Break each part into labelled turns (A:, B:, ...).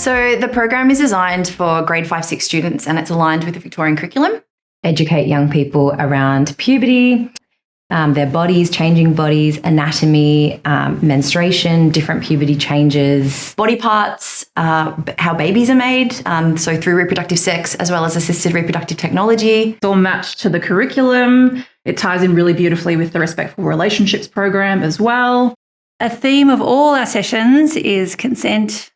A: So the program is designed for grade 5-6 students and it's aligned with the Victorian curriculum.
B: Educate young people around puberty, their bodies, changing bodies, anatomy, menstruation, different puberty changes,
A: Body parts, how babies are made, so through reproductive sex as well as assisted reproductive technology.
C: It's all matched to the curriculum. It ties in really beautifully with the Respectful Relationships program as well.
D: A theme of all our sessions is consent,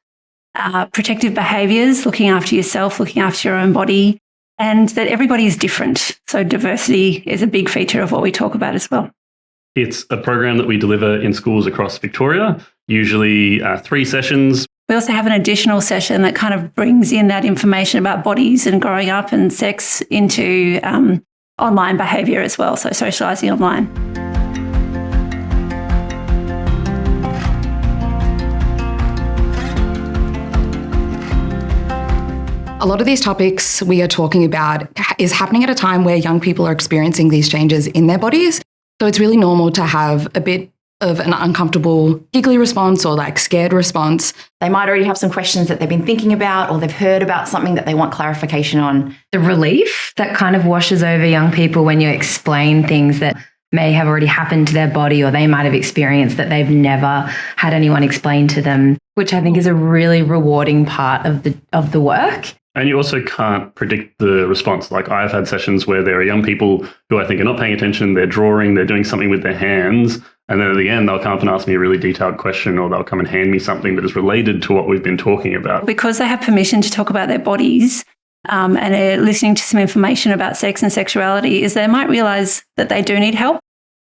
D: protective behaviours, looking after yourself, looking after your own body, and that everybody is different. So diversity is a big feature of what we talk about as well.
E: It's a program that we deliver in schools across Victoria, usually 3 sessions.
D: We also have an additional session that kind of brings in that information about bodies and growing up and sex into online behaviour as well, so socialising online.
F: A lot of these topics we are talking about is happening at a time where young people are experiencing these changes in their bodies. So it's really normal to have a bit of an uncomfortable, giggly response or like scared response.
A: They might already have some questions that they've been thinking about or they've heard about something that they want clarification on.
B: the relief that kind of washes over young people when you explain things that may have already happened to their body or they might have experienced that they've never had anyone explain to them, which I think is a really rewarding part of the work.
E: And you also can't predict the response. Like I've had sessions where there are young people who I think are not paying attention, they're drawing, they're doing something with their hands, and then at the end they'll come up and ask me a really detailed question or they'll come and hand me something that is related to what we've been talking about.
D: Because they have permission to talk about their bodies and they're listening to some information about sex and sexuality, is they might realise that they do need help.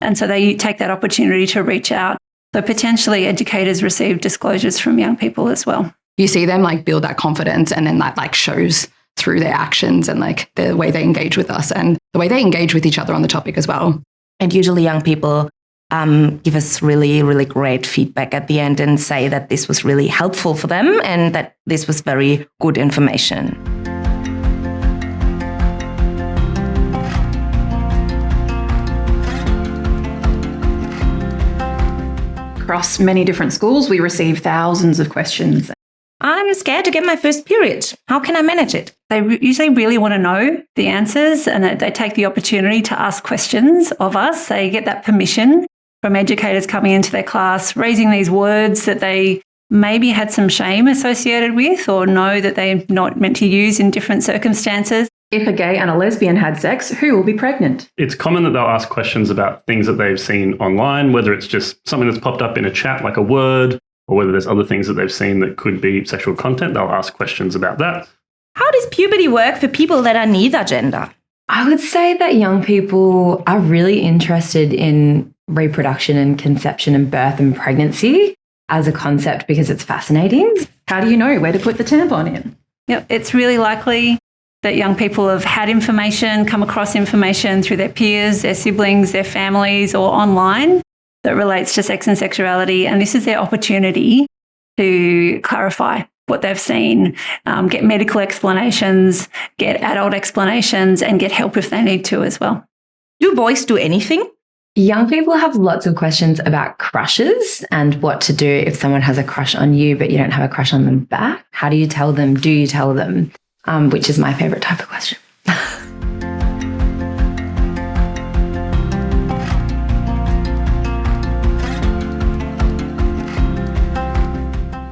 D: And so they take that opportunity to reach out. So potentially educators receive disclosures from young people as well.
F: You see them like build that confidence and then that like shows through their actions and like the way they engage with us and the way they engage with each other on the topic as well.
G: And usually young people give us really, really great feedback at the end and say that this was really helpful for them and that this was very good information.
C: Across many different schools, we receive thousands of questions.
G: I'm scared to get my first period. How can I manage it?
D: They usually really want to know the answers and they take the opportunity to ask questions of us. They get that permission from educators coming into their class, raising these words that they maybe had some shame associated with or know that they're not meant to use in different circumstances.
C: If a gay and a lesbian had sex, who will be pregnant?
E: It's common that they'll ask questions about things that they've seen online, whether it's just something that's popped up in a chat like a word, or whether there's other things that they've seen that could be sexual content. They'll ask questions about that.
G: How does puberty work for people that are neither gender?
B: I would say that young people are really interested in reproduction and conception and birth and pregnancy as a concept because it's fascinating.
C: How do you know where to put the tampon in?
D: Yep, it's really likely that young people have had information, come across information through their peers, their siblings, their families, or online that relates to sex and sexuality. And this is their opportunity to clarify what they've seen, get medical explanations, get adult explanations, and get help if they need to as well.
G: Do boys do anything?
B: Young people have lots of questions about crushes and what to do if someone has a crush on you, but you don't have a crush on them back. How do you tell them? Do you tell them? Which is my favourite type of question.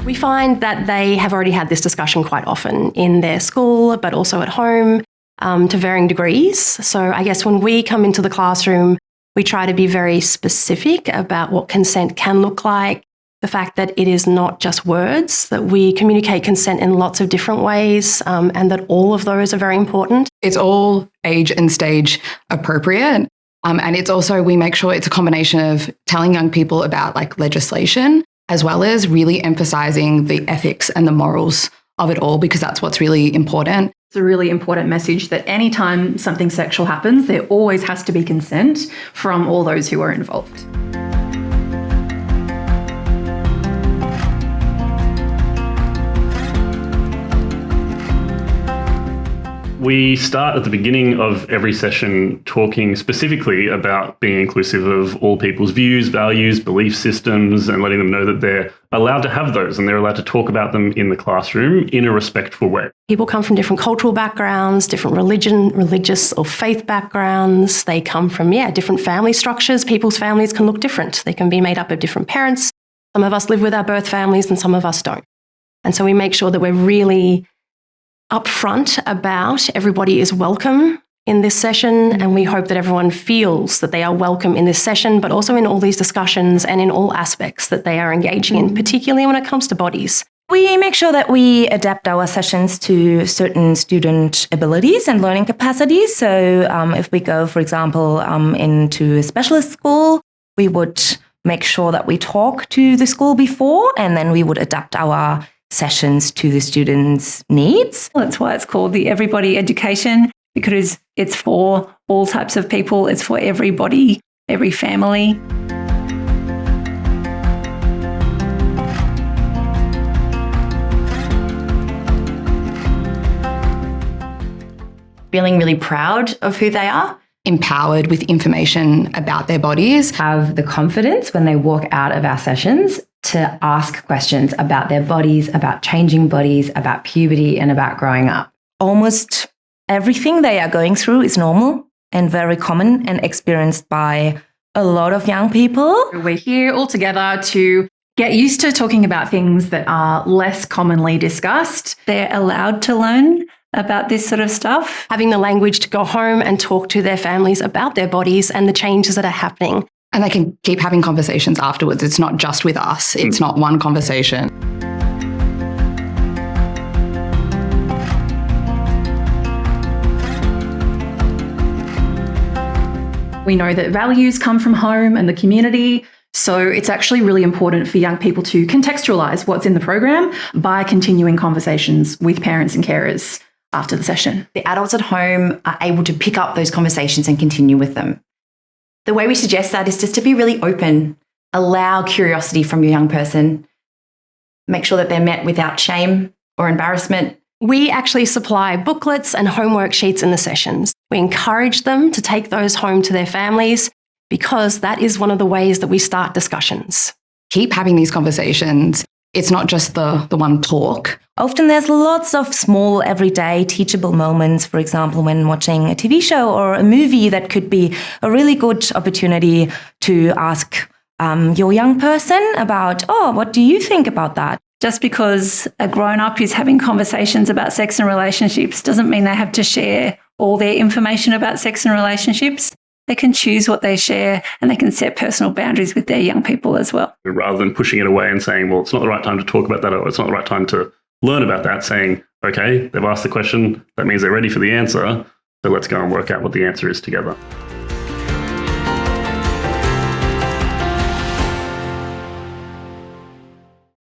H: We find that they have already had this discussion quite often in their school, but also at home to varying degrees. So I guess when we come into the classroom, we try to be very specific about what consent can look like, the fact that it is not just words, that we communicate consent in lots of different ways, and that all of those are very important.
F: It's all age and stage appropriate. And it's also, we make sure it's a combination of telling young people about like legislation, as well as really emphasizing the ethics and the morals of it all, because that's what's really important.
C: It's a really important message that anytime something sexual happens, there always has to be consent from all those who are involved.
E: We start at the beginning of every session talking specifically about being inclusive of all people's views, values, belief systems, and letting them know that they're allowed to have those and they're allowed to talk about them in the classroom in a respectful way.
H: People come from different cultural backgrounds, different religious or faith backgrounds. They come from, different family structures. People's families can look different. They can be made up of different parents. Some of us live with our birth families and some of us don't. And so we make sure that we're really upfront about everybody is welcome in this session, and we hope that everyone feels that they are welcome in this session, but also in all these discussions and in all aspects that they are engaging in, particularly when it comes to bodies.
G: We make sure that we adapt our sessions to certain student abilities and learning capacities. So if we go, for example, into a specialist school, we would make sure that we talk to the school before, and then we would adapt our sessions to the students' needs.
D: That's why it's called the everybody education, because it's for all types of people. It's for everybody, every family.
A: Feeling really proud of who they are.
F: Empowered with information about their bodies.
B: Have the confidence when they walk out of our sessions to ask questions about their bodies, about changing bodies, about puberty, and about growing up.
G: Almost everything they are going through is normal and very common and experienced by a lot of young people.
C: We're here all together to get used to talking about things that are less commonly discussed.
D: They're allowed to learn about this sort of stuff.
H: Having the language to go home and talk to their families about their bodies and the changes that are happening.
F: And they can keep having conversations afterwards. It's not just with us. It's not one conversation.
C: We know that values come from home and the community. So it's actually really important for young people to contextualise what's in the program by continuing conversations with parents and carers after the session.
A: The adults at home are able to pick up those conversations and continue with them. The way we suggest that is just to be really open, allow curiosity from your young person, make sure that they're met without shame or embarrassment.
H: We actually supply booklets and homework sheets in the sessions. We encourage them to take those home to their families because that is one of the ways that we start discussions.
F: Keep having these conversations. It's not just the one talk.
G: Often there's lots of small, everyday teachable moments, for example, when watching a TV show or a movie that could be a really good opportunity to ask your young person about, what do you think about that?
D: Just because a grown-up is having conversations about sex and relationships doesn't mean they have to share all their information about sex and relationships. They can choose what they share and they can set personal boundaries with their young people as well.
E: Rather than pushing it away and saying, well, it's not the right time to talk about that, or it's not the right time to learn about that, saying, okay, they've asked the question, that means they're ready for the answer, so let's go and work out what the answer is together.